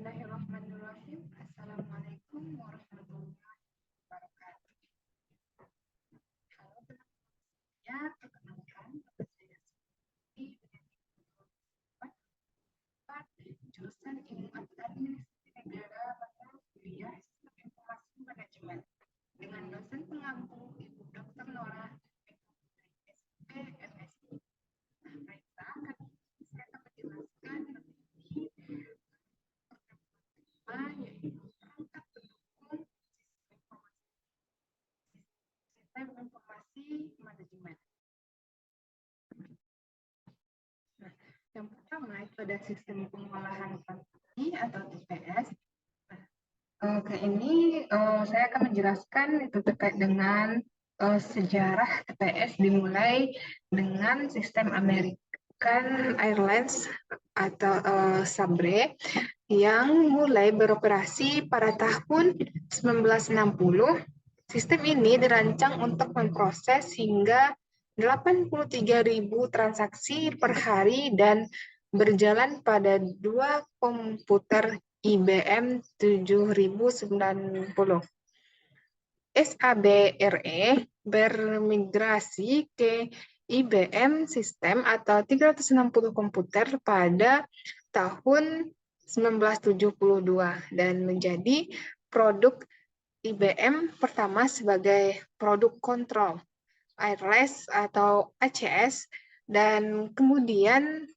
Bismillahirrahmanirrahim. Assalamualaikum warahmatullahi wabarakatuh. Halo teman-teman, perkenalkan nama saya Suti jurusan Ilmu Administrasi Negara mata kuliah Sistem Informasi Manajemen dengan dosen pengampu Ibu Dr. Nora SP MSI. Baik, saya akan menjelaskan mengenai yaitu perangkat pendukung sistem informasi manajemen. Nah, yang pertama itu ada sistem pengolahan transaksi atau TPS. Ini saya akan menjelaskan itu terkait dengan sejarah TPS dimulai dengan sistem American Airlines atau SABRE yang mulai beroperasi pada tahun 1960. Sistem ini dirancang untuk memproses hingga 83.000 transaksi per hari dan berjalan pada dua komputer IBM 7090. SABRE bermigrasi ke IBM System atau 360 komputer pada tahun 1972 dan menjadi produk IBM pertama sebagai produk kontrol airless atau ACS dan kemudian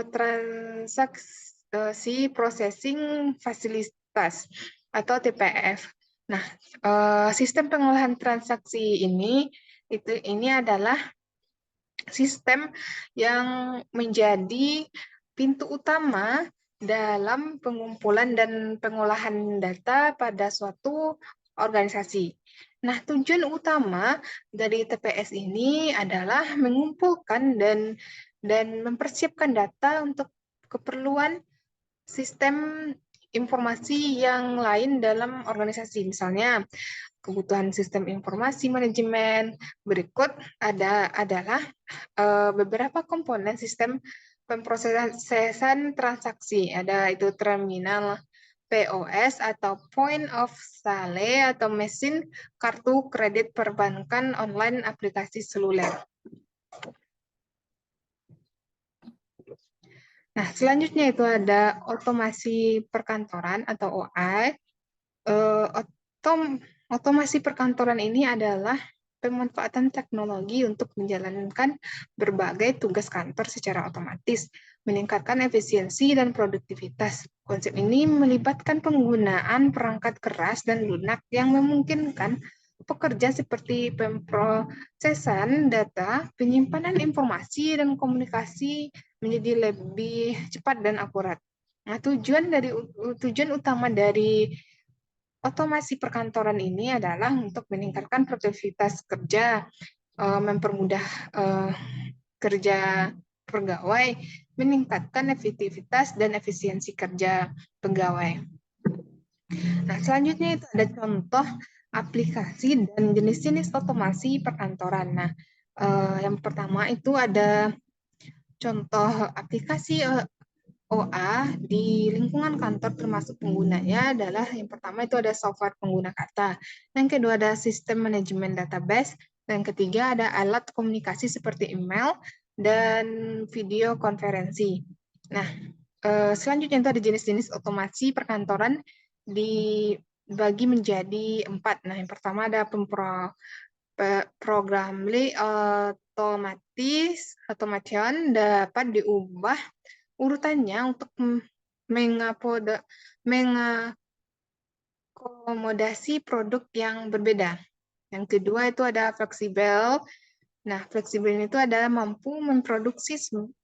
transaksi processing fasilitas atau TPF. Nah, sistem pengolahan transaksi ini adalah sistem yang menjadi pintu utama dalam pengumpulan dan pengolahan data pada suatu organisasi. Nah, tujuan utama dari TPS ini adalah mengumpulkan dan mempersiapkan data untuk keperluan sistem informasi yang lain dalam organisasi. Misalnya, kebutuhan sistem informasi manajemen. Berikut adalah beberapa komponen sistem pemrosesan transaksi. Ada itu terminal POS atau Point of Sale atau mesin kartu kredit perbankan online aplikasi seluler. Nah, selanjutnya itu ada otomasi perkantoran atau OA. Otomasi perkantoran ini adalah pemanfaatan teknologi untuk menjalankan berbagai tugas kantor secara otomatis, meningkatkan efisiensi dan produktivitas. Konsep ini melibatkan penggunaan perangkat keras dan lunak yang memungkinkan pekerja seperti pemrosesan data, penyimpanan informasi, dan komunikasi menjadi lebih cepat dan akurat. Nah, tujuan utama dari otomasi perkantoran ini adalah untuk meningkatkan produktivitas kerja, mempermudah kerja pegawai, meningkatkan efektivitas dan efisiensi kerja pegawai. Nah, selanjutnya itu ada contoh aplikasi dan jenis-jenis otomasi perkantoran. Nah, yang pertama itu ada contoh aplikasi OA di lingkungan kantor termasuk penggunanya adalah yang pertama itu ada software pengguna kata, yang kedua ada sistem manajemen database, dan ketiga ada alat komunikasi seperti email dan video konferensi. Nah, selanjutnya itu ada jenis-jenis otomasi perkantoran dibagi menjadi 4. Nah, yang pertama ada programmable automation dapat diubah urutannya untuk mengakomodasi produk yang berbeda. Yang kedua itu ada fleksibel. Nah, fleksibel itu adalah mampu memproduksi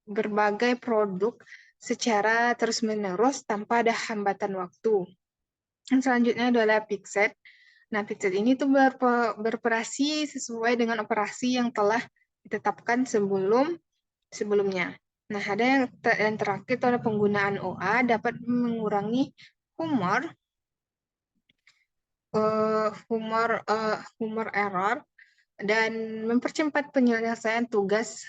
berbagai produk secara terus-menerus tanpa ada hambatan waktu. Yang selanjutnya adalah fixed. Nah, fixed ini tuh beroperasi sesuai dengan operasi yang telah ditetapkan sebelumnya. Nah, ada yang terakhir itu ada penggunaan OA dapat mengurangi humor error dan mempercepat penyelesaian tugas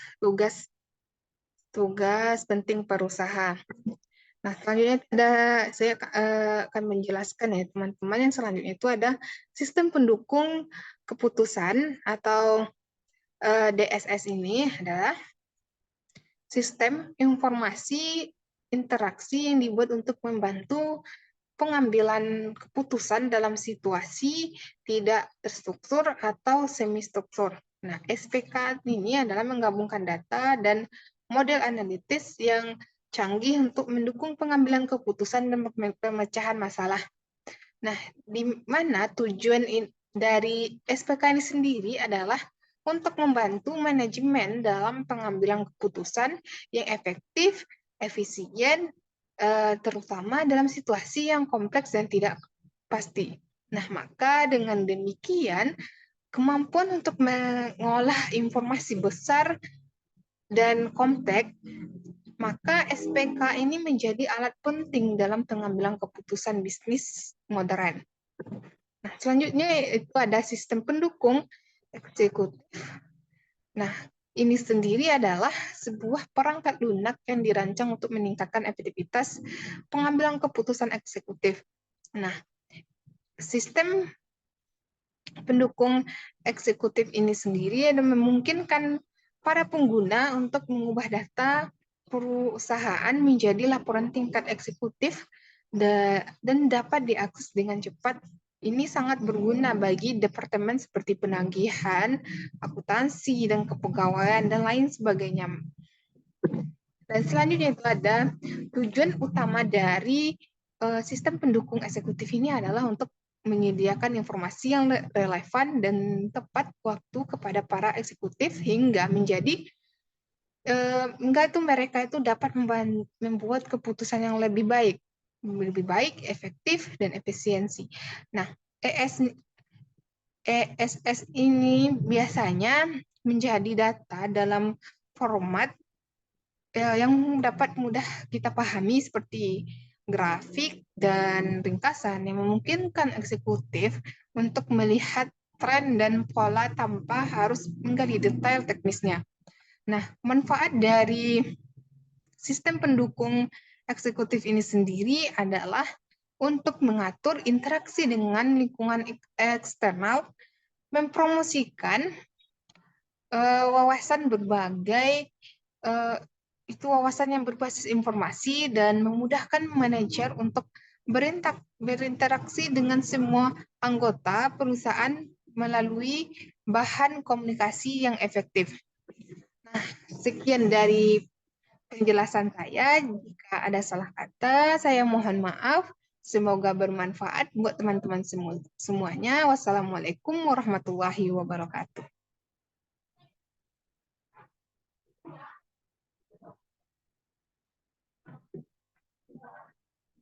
penting perusahaan. Nah, selanjutnya saya akan menjelaskan ya teman-teman, yang selanjutnya itu ada sistem pendukung keputusan atau DSS. Ini adalah sistem informasi interaksi yang dibuat untuk membantu pengambilan keputusan dalam situasi tidak terstruktur atau semi-struktur. Nah, SPK ini adalah menggabungkan data dan model analitis yang canggih untuk mendukung pengambilan keputusan dan pemecahan masalah. Nah, di mana tujuan dari SPK ini sendiri adalah untuk membantu manajemen dalam pengambilan keputusan yang efektif, efisien, terutama dalam situasi yang kompleks dan tidak pasti. Nah, maka dengan demikian, kemampuan untuk mengolah informasi besar dan kompleks, maka SPK ini menjadi alat penting dalam pengambilan keputusan bisnis modern. Nah, selanjutnya itu ada sistem pendukung eksekutif. Nah, ini sendiri adalah sebuah perangkat lunak yang dirancang untuk meningkatkan efektivitas pengambilan keputusan eksekutif. Nah, sistem pendukung eksekutif ini sendiri memungkinkan para pengguna untuk mengubah data perusahaan menjadi laporan tingkat eksekutif dan dapat diakses dengan cepat. Ini sangat berguna bagi departemen seperti penagihan, akuntansi, dan kepegawaian, dan lain sebagainya. Dan selanjutnya itu ada tujuan utama dari sistem pendukung eksekutif ini adalah untuk menyediakan informasi yang relevan dan tepat waktu kepada para eksekutif hingga menjadi enggak itu mereka itu dapat membuat keputusan yang lebih baik, efektif, dan efisiensi. Nah, ESS ini biasanya menjadi data dalam format yang dapat mudah kita pahami seperti grafik dan ringkasan yang memungkinkan eksekutif untuk melihat tren dan pola tanpa harus menggali detail teknisnya. Nah, manfaat dari sistem pendukung eksekutif ini sendiri adalah untuk mengatur interaksi dengan lingkungan eksternal, mempromosikan wawasan berbagai itu wawasan yang berbasis informasi dan memudahkan manajer untuk berinteraksi dengan semua anggota perusahaan melalui bahan komunikasi yang efektif. Nah, sekian dari penjelasan saya. Jika ada salah kata, saya mohon maaf. Semoga bermanfaat buat teman-teman semuanya. Wassalamualaikum warahmatullahi wabarakatuh.